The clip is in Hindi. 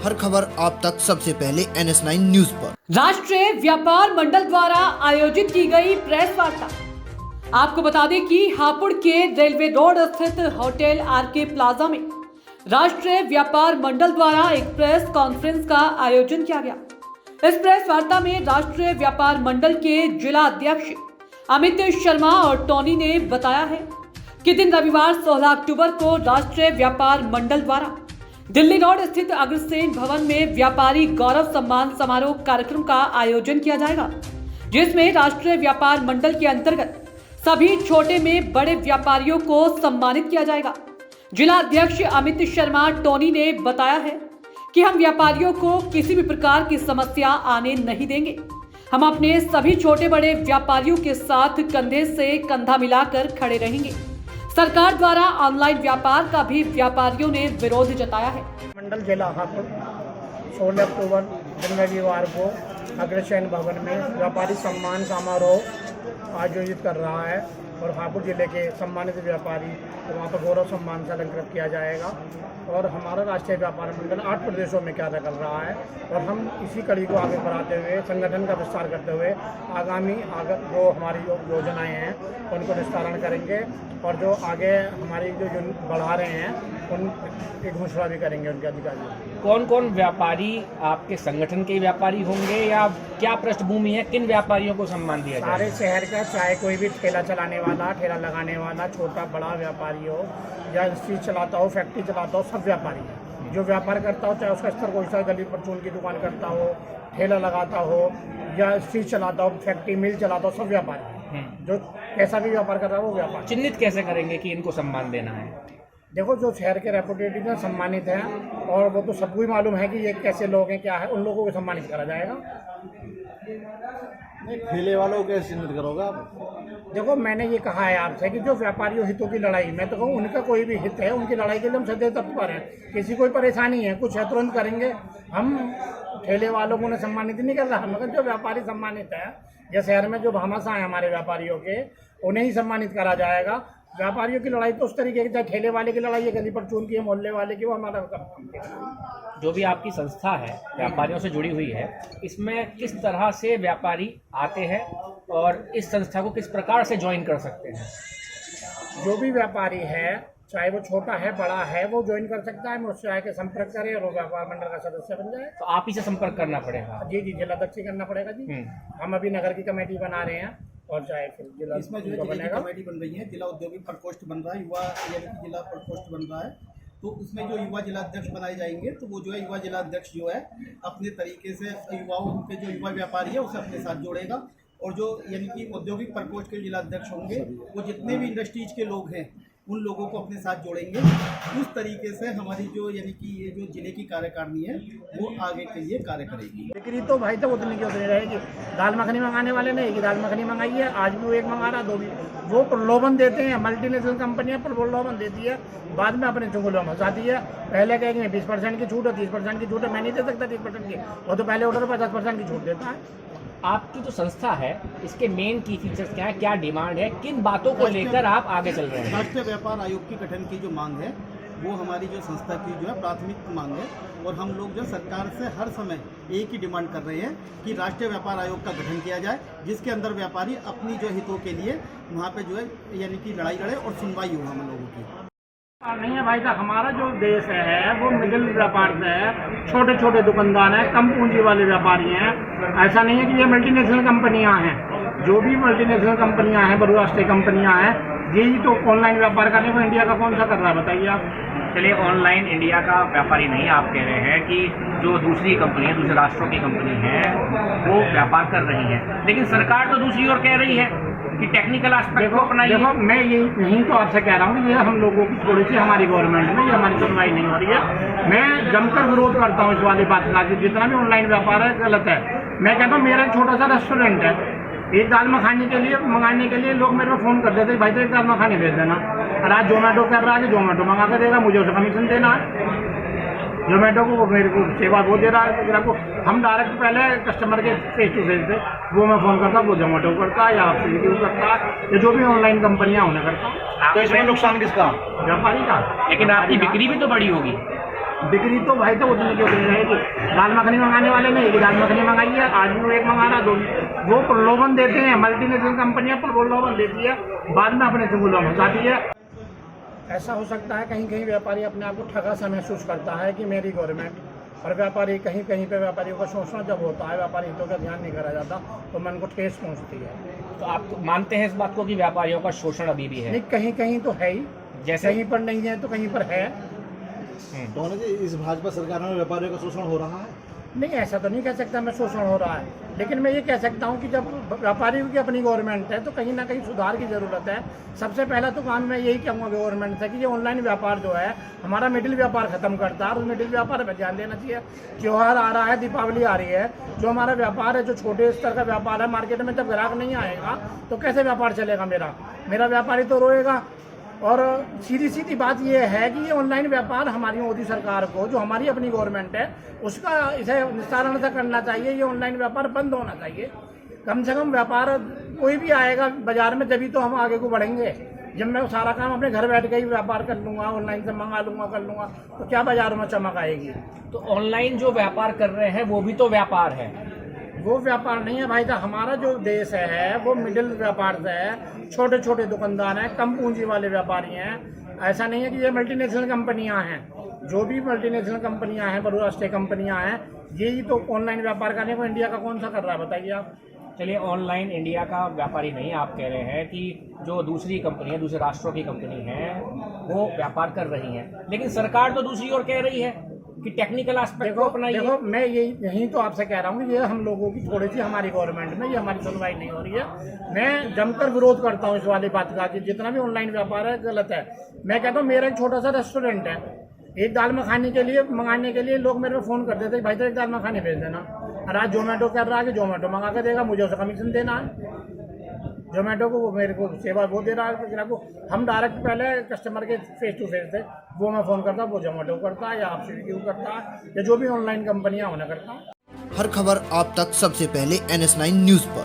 हर खबर आप तक सबसे पहले NS9 न्यूज पर। राष्ट्रीय व्यापार मंडल द्वारा आयोजित की गई प्रेस वार्ता। आपको बता दें कि हापुड़ के रेलवे रोड स्थित होटल RK प्लाजा में राष्ट्रीय व्यापार मंडल द्वारा एक प्रेस कॉन्फ्रेंस का आयोजन किया गया। इस प्रेस वार्ता में राष्ट्रीय व्यापार मंडल के जिला अध्यक्ष अमित शर्मा और टोनी ने बताया है कि दिन रविवार 16 अक्टूबर को राष्ट्रीय व्यापार मंडल द्वारा दिल्ली रोड स्थित अग्रसेन भवन में व्यापारी गौरव सम्मान समारोह कार्यक्रम का आयोजन किया जाएगा, जिसमें राष्ट्रीय व्यापार मंडल के अंतर्गत सभी छोटे में बड़े व्यापारियों को सम्मानित किया जाएगा। जिला अध्यक्ष अमित शर्मा टोनी ने बताया है कि हम व्यापारियों को किसी भी प्रकार की समस्या आने नहीं देंगे। हम अपने सभी छोटे बड़े व्यापारियों के साथ कंधे से कंधा मिलाकर खड़े रहेंगे। सरकार द्वारा ऑनलाइन व्यापार का भी व्यापारियों ने विरोध जताया है। मंडल जिला हापुड़ 16 अक्टूबर दिन रविवार को अग्रसेन भवन में व्यापारी सम्मान समारोह आयोजित कर रहा है और हापुड़ जिले के सम्मानित व्यापारी तो वहाँ पर गौरव सम्मान से अलंकृत किया जाएगा। और हमारा राष्ट्रीय व्यापार मंडल 8 प्रदेशों में कार्य कर रहा है और हम इसी कड़ी को आगे बढ़ाते हुए संगठन का विस्तार करते हुए आगामी जो हमारी योजनाएं हैं उनको विस्तारण करेंगे और जो आगे हमारी जो बढ़ा रहे हैं उनकी घोषणा भी करेंगे उनके अधिकारी। कौन कौन व्यापारी आपके संगठन के व्यापारी होंगे या क्या पृष्ठभूमि है, किन व्यापारियों को सम्मान दिया जाएगा? सारे शहर का, चाहे कोई भी ठेला चलाने वाला, ठेला लगाने वाला, छोटा बड़ा व्यापारी हो या स्ट्रीट चलाता हो, फैक्ट्री चलाता हो, सब व्यापारी है। जो व्यापार करता हो, चाहे उसका स्तर कोई सा गली पर चून की दुकान करता हो, ठेला लगाता हो या स्ट्रीट चलाता हो, फैक्ट्री मिल चलाता हो, सब व्यापारी है। जो कैसा भी व्यापार कर रहा है वो व्यापार। चिन्हित कैसे करेंगे कि इनको सम्मान देना है? देखो, जो शहर के रेपुटेटिव में सम्मानित हैं और वो तो सबको ही मालूम है कि ये कैसे लोग हैं, क्या है, उन लोगों को सम्मानित करा जाएगा। नहीं, ठेले वालों को कैसे चिन्हित करोगे आप? देखो, मैंने ये कहा है आपसे कि जो व्यापारियों हितों की लड़ाई, मैं तो कहूँ उनका कोई भी हित है, उनकी लड़ाई के लिए हम सदैव तत्पर हैं। किसी कोई परेशानी है, कुछ है, तुरंत करेंगे। हम ठेले वालों को सम्मानित नहीं कर रहा, मगर जो व्यापारी सम्मानित है या शहर में जो भामाशाह है हमारे व्यापारियों के, उन्हें ही सम्मानित करा जाएगा। व्यापारियों की लड़ाई तो उस तरीके की, चाहे ठेले वाले की लड़ाई है, गली पर चून की है, मोहल्ले वाले की, वो हमारा जो भी आपकी संस्था है व्यापारियों से जुड़ी हुई है, इसमें किस तरह से व्यापारी आते हैं और इस संस्था को किस प्रकार से ज्वाइन कर सकते हैं? जो भी व्यापारी है, चाहे वो छोटा है बड़ा है, वो ज्वाइन कर सकता है। मुझसे आके संपर्क करे और वो व्यापार मंडल का सदस्य बन जाए। तो आप ही से संपर्क करना पड़ेगा? जी, जिला अध्यक्ष से करना पड़ेगा जी। हम अभी नगर की कमेटी बना रहे हैं और चाहे फिर जिला इसमें जो है जिला कमेटी बन रही है, जिला औद्योगिक प्रकोष्ठ बन रहा है, युवा यानी कि जिला प्रकोष्ठ बन रहा है। तो उसमें जो युवा जिला अध्यक्ष बनाए जाएंगे, तो वो जो है युवा जिला अध्यक्ष जो है अपने तरीके से युवाओं के जो युवा व्यापारी है उसे अपने साथ जोड़ेगा। और जो यानी कि औद्योगिक प्रकोष्ठ के जिला अध्यक्ष होंगे वो जितने भी इंडस्ट्रीज के लोग हैं उन लोगों को अपने साथ जोड़ेंगे। उस तरीके से हमारी जो यानी कि ये जो जिले की कार्यकारिणी है वो आगे के लिए कार्य करेगी। बिक्री तो भाई तो उतनी की उतनी रहेगी। दाल मखनी मंगाने वाले ने एक ही दाल मखनी मंगाई है, आज भी वो एक मंगा रहा, दो भी। वो प्रलोभन देते हैं, मल्टीनेशनल कंपनियां प्रलोभन देती है, बाद में अपने चुंगलों में फंसाती है। पहले कहेंगे 20% की छूट है, 30% की छूट है। मैं नहीं दे सकता 30% की, वो तो पहले ऑर्डर 50% की छूट देता है। आपकी जो संस्था है इसके मेन की फीचर्स क्या है, क्या डिमांड है, किन बातों को लेकर आप आगे चल रहे हैं? राष्ट्रीय व्यापार आयोग की गठन की जो मांग है वो हमारी जो संस्था की जो है प्राथमिक मांग है। और हम लोग जो सरकार से हर समय एक ही डिमांड कर रहे हैं कि राष्ट्रीय व्यापार आयोग का गठन किया जाए, जिसके अंदर व्यापारी अपनी जो हितों के लिए वहाँ पे जो है यानी कि लड़ाई लड़े और सुनवाई हो हम लोगों की। नहीं है भाई साहब, हमारा जो देश है वो मिडिल व्यापार से है। छोटे छोटे दुकानदार हैं, कम पूंजी वाले व्यापारी हैं। ऐसा नहीं है कि ये मल्टीनेशनल कंपनियां हैं। जो भी मल्टीनेशनल कंपनियां हैं, बहुराष्ट्रीय कंपनियां हैं, यही तो ऑनलाइन व्यापार करने को इंडिया का कौन सा कर रहा है, बताइए आप। चलिए, ऑनलाइन इंडिया का व्यापारी नहीं, आप कह रहे हैं कि जो दूसरी कंपनी है, दूसरे राष्ट्रों की कंपनी है, वो व्यापार कर रही है, लेकिन सरकार तो दूसरी ओर कह रही है कि टेक्निकल एस्पेक्ट को अपनाइए। देखो, मैं यही तो आपसे कह रहा हूँ कि ये हम लोगों की थोड़ी सी हमारी गवर्नमेंट में ये हमारी सुनवाई नहीं हो रही है। मैं जमकर विरोध करता हूँ इस वाली बात का कि जितना भी ऑनलाइन व्यापार है गलत है। मैं कहता हूँ, मेरा छोटा सा रेस्टोरेंट है, एक दाल मखानी के लिए मंगाने के लिए लोग मेरे को फ़ोन कर देते, भाई तो एक दाल मखानी भेज देना। और आज जोमेटो कर रहा है कि जोमेटो मंगा कर देगा, मुझे उसे कमीशन देना है। जोमेटो को मेरे को सेवा वो दे रहा है ग्राहक को। हम डायरेक्ट पहले कस्टमर के फेस टू फेस से वो मैं फ़ोन करता, वो जोमेटो करता है या आप स्विगी करता है, या जो भी ऑनलाइन कंपनियां उन्हें करता। तो इसमें नुकसान किसका? व्यापारी का। लेकिन आपकी बिक्री भी तो बड़ी होगी। बिक्री तो भाई तो उतनी की उतनी रहेगी। दाल मखनी मंगाने वाले ने एक दाल मखनी मंगाई है, आज वो एक मंगा रहा, दो। वो प्रलोभन देते हैं, मल्टीनेशनल कंपनियां प्रलोभन देती है, बाद में अपने से गुलाम हो जाती है। ऐसा हो सकता है कहीं कहीं व्यापारी अपने आप को ठगा सा महसूस करता है कि मेरी गवर्नमेंट, और व्यापारी कहीं कहीं पे व्यापारियों का शोषण जब होता है, व्यापारी हितों का ध्यान नहीं करा जाता, तो मन को ठेस पहुंचती है। तो आप मानते हैं इस बात को कि व्यापारियों का शोषण अभी भी है? नहीं, कहीं कहीं तो है ही, जैसे कहीं पर नहीं है तो कहीं पर है। तो जी इस भाजपा सरकार में व्यापारियों का शोषण हो रहा है? नहीं, ऐसा तो नहीं कह सकता मैं शोषण हो रहा है, लेकिन मैं ये कह सकता हूँ कि जब व्यापारियों की अपनी गवर्नमेंट है तो कहीं ना कहीं सुधार की ज़रूरत है। सबसे पहला तो काम मैं यही कहूँगा गवर्नमेंट से कि ये ऑनलाइन व्यापार जो है हमारा मिडिल व्यापार खत्म करता है, और मिडिल व्यापार पर ध्यान देना चाहिए। त्यौहार आ रहा है, दीपावली आ रही है, जो हमारा व्यापार है, जो छोटे स्तर का व्यापार है, मार्केट में जब ग्राहक नहीं आएगा तो कैसे व्यापार चलेगा? मेरा व्यापारी तो रोएगा। और सीधी सीधी बात यह है कि ये ऑनलाइन व्यापार हमारी मोदी सरकार को, जो हमारी अपनी गवर्नमेंट है, उसका इसे निस्तारण से करना चाहिए। ये ऑनलाइन व्यापार बंद होना चाहिए। कम से कम व्यापार कोई भी आएगा बाजार में, जब तो हम आगे को बढ़ेंगे। जब मैं सारा काम अपने घर बैठ के ही व्यापार कर लूँगा, ऑनलाइन से मंगा लूँगा, कर लूँगा, तो क्या बाजारों में चमक आएगी? तो ऑनलाइन जो व्यापार कर रहे हैं वो भी तो व्यापार है। वो व्यापार नहीं है भाई साहब। हमारा जो देश है वो मिडिल व्यापार से है, छोटे छोटे दुकानदार हैं, कम पूंजी वाले व्यापारी हैं। ऐसा नहीं है कि ये मल्टीनेशनल कंपनियां हैं। जो भी मल्टीनेशनल कंपनियां हैं, बहुराष्ट्रीय कंपनियां हैं, यही तो ऑनलाइन व्यापार करने को इंडिया का कौन सा कर रहा है, बताइए आप। चलिए, ऑनलाइन इंडिया का व्यापारी नहीं, आप कह रहे हैं कि जो दूसरी कंपनी है, दूसरे राष्ट्रों की कंपनी है, वो व्यापार कर रही है, लेकिन सरकार तो दूसरी ओर कह रही है कि टेक्निकल एस्पेक्ट को अपनाइए। देखो, मैं यही तो आपसे कह रहा हूँ कि ये हम लोगों की थोड़ी सी, हमारी गवर्नमेंट में ये हमारी सुनवाई नहीं हो रही है। मैं जमकर विरोध करता हूँ इस वाली बात का कि जितना भी ऑनलाइन व्यापार है गलत है। मैं कहता हूँ, मेरा एक छोटा सा रेस्टोरेंट है, एक दाल मखानी के लिए मंगाने के लिए लोग मेरे को फ़ोन कर देते भाई तो एक दाल मखानी भेज देना। और आज जोमेटो कर रहा है कि जोमेटो मंगा के देगा, मुझे उसका कमीशन देना है। जोमेटो को वो मेरे को सेवा वो दे रहा है ग्राहक को। हम डायरेक्ट पहले कस्टमर के फेस टू फेस थे, वो मैं फ़ोन करता, वो जोमेटो करता है या आप स्विगी करता है या जो भी ऑनलाइन कंपनियां होना करता है। हर खबर आप तक सबसे पहले NS9 न्यूज़ पर।